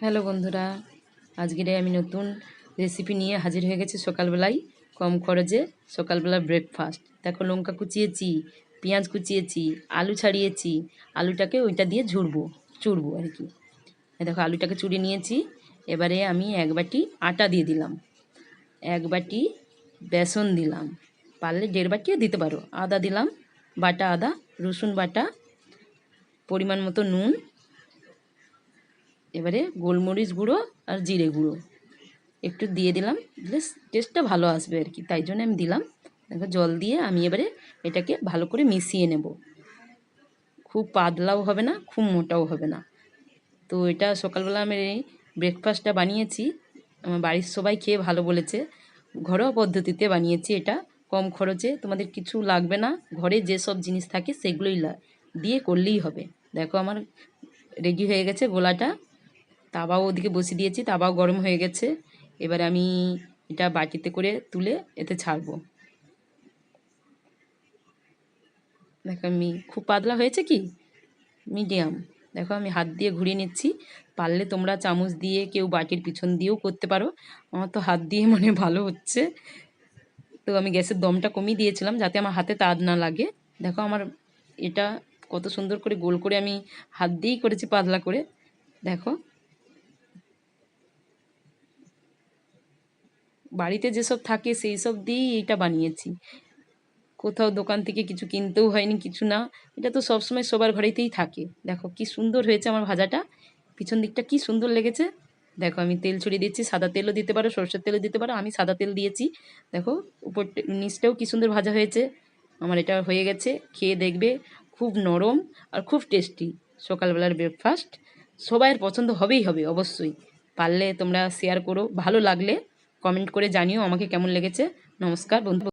Hello বন্ধুরা, আজকের আমি নতুন রেসিপি নিয়ে হাজির হয়ে গেছি। সকালবেলায় কম খরচে সকালবেলা ব্রেকফাস্ট। দেখো, লঙ্কা কুচিয়েছি, পেঁয়াজ কুচিয়েছি, আলু ছাড়িয়েছি, আলুটাকে ওইটা দিয়ে চুড়বো আর কি। দেখো, আলুটাকে চুড়ে নিয়েছি। এবারে আমি এক বাটি আটা দিয়ে দিলাম, এক বাটি বেসন দিলাম, পারলে 1.5 বাটিও দিতে পারো। আদা দিলাম, বাটা আদা, রসুন বাটা, পরিমাণ মতো নুন, এবারে গোলমরিচ গুঁড়ো আর জিরে গুঁড়ো একটু দিয়ে দিলাম, দিলে টেস্টটা ভালো আসবে আর কি, তাই জন্য আমি দিলাম। দেখো, জল দিয়ে আমি এবারে এটাকে ভালো করে মিশিয়ে নেব। খুব পাতলাও হবে না, খুব মোটাও হবে না। তো এটা সকালবেলা আমি এই ব্রেকফাস্টটা বানিয়েছি। আমার বাড়ির সবাই খেয়ে ভালো বলেছে। ঘরোয়া পদ্ধতিতে বানিয়েছি এটা, কম খরচে, তোমাদের কিছু লাগবে না। ঘরে যেসব জিনিস থাকে সেগুলোই দিয়ে করলেই হবে। দেখো, আমার রেডি হয়ে গেছে গোলাটা। তাওয়াও ওদিকে বসিয়ে দিয়েছি, তাওয়াও গরম হয়ে গেছে। এবার আমি এটা বাটিতে করে তুলে এতে ছাড়বো। দেখো, আমি খুব পাতলা হয়েছে কি মিডিয়াম। দেখো, আমি হাত দিয়ে ঘুরিয়ে নিচ্ছি। পারলে তোমরা চামচ দিয়ে, কেউ বাটির পিছন দিয়েও করতে পারো। আমার তো হাত দিয়ে ভালো হচ্ছে। তো আমি গ্যাসের দমটা কমিয়ে দিয়েছিলাম যাতে আমার হাতে তার না লাগে। দেখো, আমার এটা কত সুন্দর করে গোল করে আমি হাত দিয়েই করেছি, পাতলা করে। দেখো, বাড়িতে যেসব থাকে সেই সব দিয়েই এটা বানিয়েছি। কোথাও দোকান থেকে কিছু কিনতেও হয়নি, কিছু না। এটা তো সবসময় সবার ঘরেতেই থাকে। দেখো কি সুন্দর হয়েছে আমার ভাজাটা, পিছন দিকটা কি সুন্দর লেগেছে। দেখো, আমি তেল ছড়িয়ে দিচ্ছি, সাদা তেলও দিতে পারো, সরষের তেলও দিতে পারো, আমি সাদা তেল দিয়েছি। দেখো, উপর নিচটাও কি সুন্দর ভাজা হয়েছে। আমার এটা হয়ে গেছে, খেয়ে দেখবে। খুব নরম আর খুব টেস্টি সকালবেলার ব্রেকফাস্ট। সবাইয়ের পছন্দ হবেই হবে অবশ্যই। পারলে তোমরা শেয়ার করো, ভালো লাগলে কমেন্ট করে জানিও আমাকে কেমন লেগেছে। নমস্কার বন্ধু।